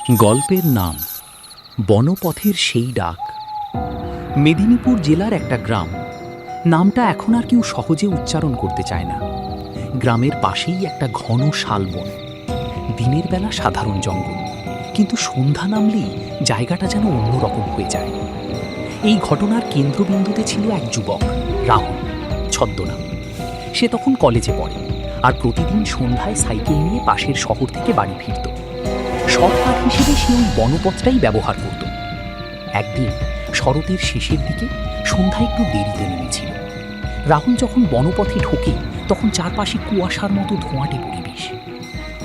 গল্পের নাম বনপথের সেই ডাক। মেদিনীপুর জেলার একটা গ্রাম। নামটা এখন আর কেউ সহজে উচ্চারণ করতে চায় না। গ্রামের পাশেই একটা ঘন শালবন। দিনের বেলা সাধারণ জঙ্গল, কিন্তু সন্ধ্যা নামলেই জায়গাটা যেন অন্যরকম হয়ে যায়। এই ঘটনার কেন্দ্রবিন্দুতে ছিল এক যুবক, রাহুল ছদ্মনাম। সে তখন কলেজে পড়ে আর প্রতিদিন সন্ধ্যায় সাইকেল নিয়ে পাশের শহর থেকে বাড়ি ফিরত। শর্টকাট হিসেবে সে ওই বনপথটাই ব্যবহার করত। একদিন শরতের শেষের দিকে সন্ধ্যা একটু দেরিতে নেমেছিল। রাহুল যখন বনপথে ঢোকে তখন চারপাশে কুয়াশার মতো ধোঁয়াটে পরিবেশ।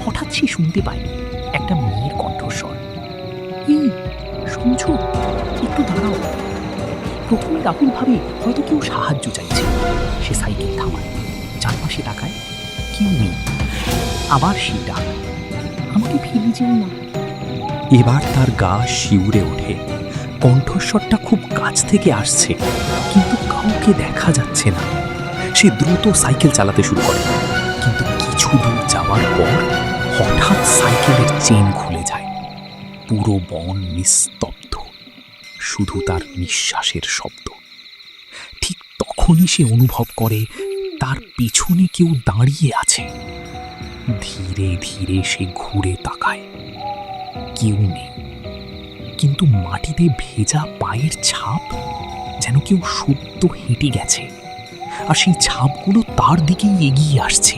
হঠাৎ সে শুনতে পায় একটা মেয়ের কণ্ঠস্বর। এই শুনছো, একটু দাঁড়াও। প্রথমে রাহুল ভাবে হয়তো কেউ সাহায্য চাইছে। সে সাইকেল থামায়, চারপাশে তাকায়, কেউ নেই। আবার সে ডাক, আমাকে ফেলে যেও না। এবার তার গা শিউরে ওঠে। কণ্ঠস্বরটা খুব কাছ থেকে আসছে, কিন্তু কাউকে দেখা যাচ্ছে না। সে দ্রুত সাইকেল চালাতে শুরু করে, কিন্তু কিছু দূর যাওয়ার পর হঠাৎ সাইকেলের চেন খুলে যায়। পুরো বন নিস্তব্ধ, শুধু তার নিঃশ্বাসের শব্দ। ঠিক তখনই সে অনুভব করে তার পিছনে কেউ দাঁড়িয়ে আছে। ধীরে ধীরে সে ঘুরে তাকায়, কেউ নেই, কিন্তু মাটিতে ভেজা পায়ের ছাপ, যেন কেউ সদ্য হেঁটে গেছে। আর সেই ছাপগুলো তার দিকেই এগিয়ে আসছে।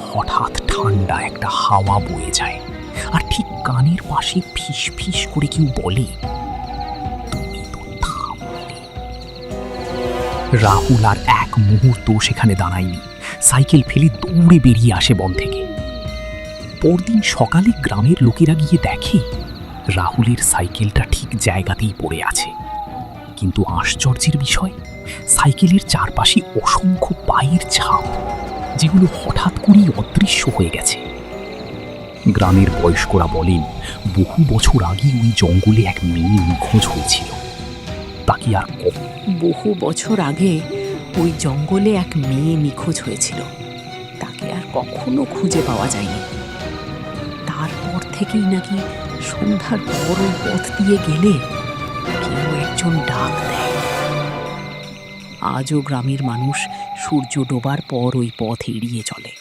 হঠাৎ ঠান্ডা একটা হাওয়া বয়ে যায়, আর ঠিক কানের পাশে ফিস ফিস করে কেউ বলে, তুমি তো থামলে। রাহুল আর এক মুহূর্ত সেখানে দাঁড়ায়নি। সাইকেল ফেলে দৌড়ে বেরিয়ে আসে বন থেকে। পরদিন সকালে গ্রামের লোকেরা গিয়ে দেখে রাহুলের সাইকেলটা ঠিক জায়গাতেই পড়ে আছে। কিন্তু আশ্চর্যের বিষয়, সাইকেলের চারপাশে অসংখ্য পায়ের ছাপ, যেগুলো হঠাৎ করেই অদৃশ্য হয়ে গেছে। গ্রামের বয়স্করা বলেন, বহু বছর আগে ওই জঙ্গলে এক মেয়ে নিখোঁজ হয়েছিল। তাকে আর বহু বছর আগে ওই জঙ্গলে এক মেয়ে নিখোঁজ হয়েছিল। তাকে আর কখনো খুঁজে পাওয়া যায়নি। তারপর থেকেই নাকি সন্ধ্যার পর ওই পথ দিয়ে গেলে কেউ একজন ডাক দেয়। আজও গ্রামের মানুষ সূর্য ডোবার পর ওই পথ এড়িয়ে চলে।